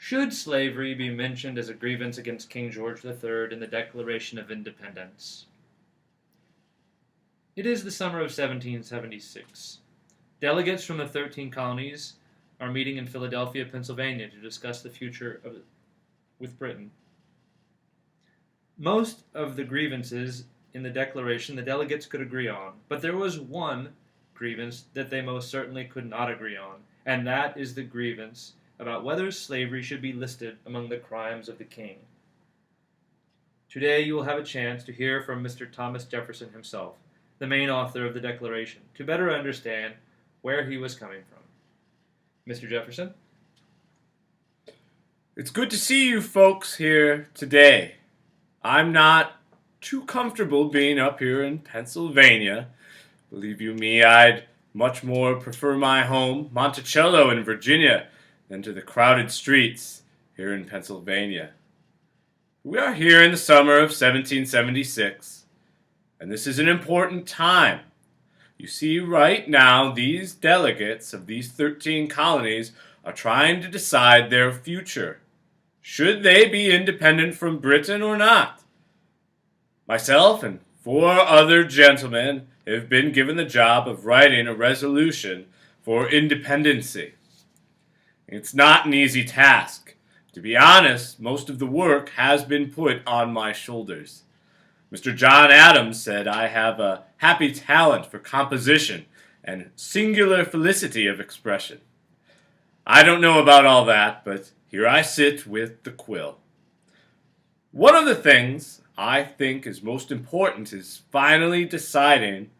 Should slavery be mentioned as a grievance against King George III in the Declaration of Independence? It is the summer of 1776. Delegates from the 13 colonies are meeting in Philadelphia, Pennsylvania to discuss the future with Britain. Most of the grievances in the Declaration the delegates could agree on, but there was one grievance that they most certainly could not agree on, and that is the grievance about whether slavery should be listed among the crimes of the king. Today you will have a chance to hear from Mr. Thomas Jefferson himself, the main author of the Declaration, to better understand where he was coming from. Mr. Jefferson? It's good to see you folks here today. I'm not too comfortable being up here in Pennsylvania. Believe you me, I'd much more prefer my home, Monticello in Virginia, than to the crowded streets here in Pennsylvania. We are here in the summer of 1776, and this is an important time. You see, right now, these delegates of these 13 colonies are trying to decide their future. Should they be independent from Britain or not? Myself and 4 other gentlemen have been given the job of writing a resolution for independency. It's not an easy task. To be honest, most of the work has been put on my shoulders. Mr. John Adams said I have a happy talent for composition and singular felicity of expression. I don't know about all that, but here I sit with the quill. One of the things I think is most important is finally deciding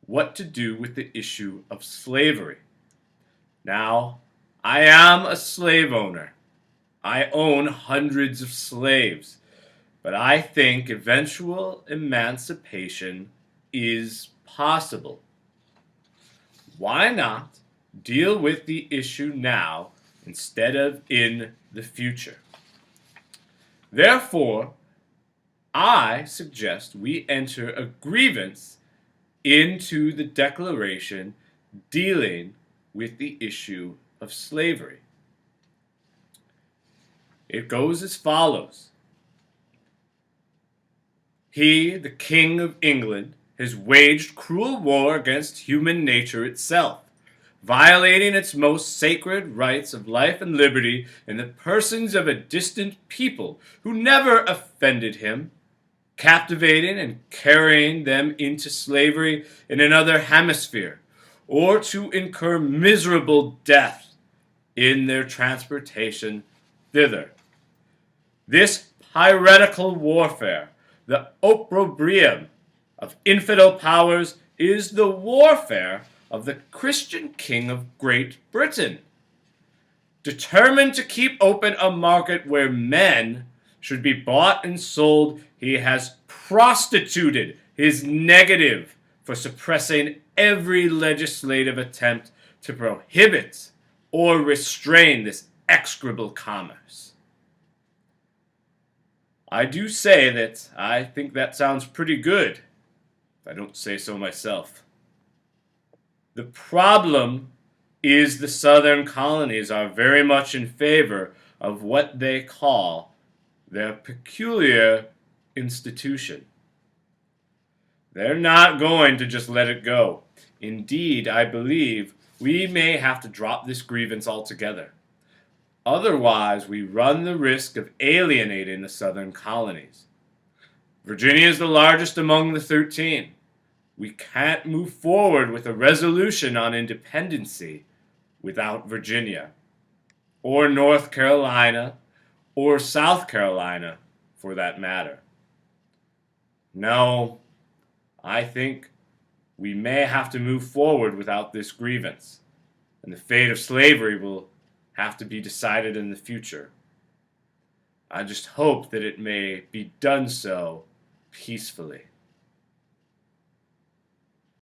what to do with the issue of slavery. Now, I am a slave owner. I own hundreds of slaves, but I think eventual emancipation is possible. Why not deal with the issue now instead of in the future? Therefore, I suggest we enter a grievance into the Declaration dealing with the issue of slavery. It goes as follows. He, the King of England, has waged cruel war against human nature itself, violating its most sacred rights of life and liberty in the persons of a distant people who never offended him, captivating and carrying them into slavery in another hemisphere, or to incur miserable death in their transportation thither. This piratical warfare, the opprobrium of infidel powers, is the warfare of the Christian King of Great Britain. Determined to keep open a market where men should be bought and sold, he has prostituted his negative for suppressing every legislative attempt to prohibit or restrain this execrable commerce. I do say that I think that sounds pretty good, if I don't say so myself. The problem is the southern colonies are very much in favor of what they call their peculiar institution. They're not going to just let it go. Indeed, I believe we may have to drop this grievance altogether. Otherwise, we run the risk of alienating the southern colonies. Virginia is the largest among the 13. We can't move forward with a resolution on independency without Virginia, or North Carolina, or South Carolina, for that matter. No, I think we may have to move forward without this grievance, and the fate of slavery will have to be decided in the future. I just hope that it may be done so peacefully.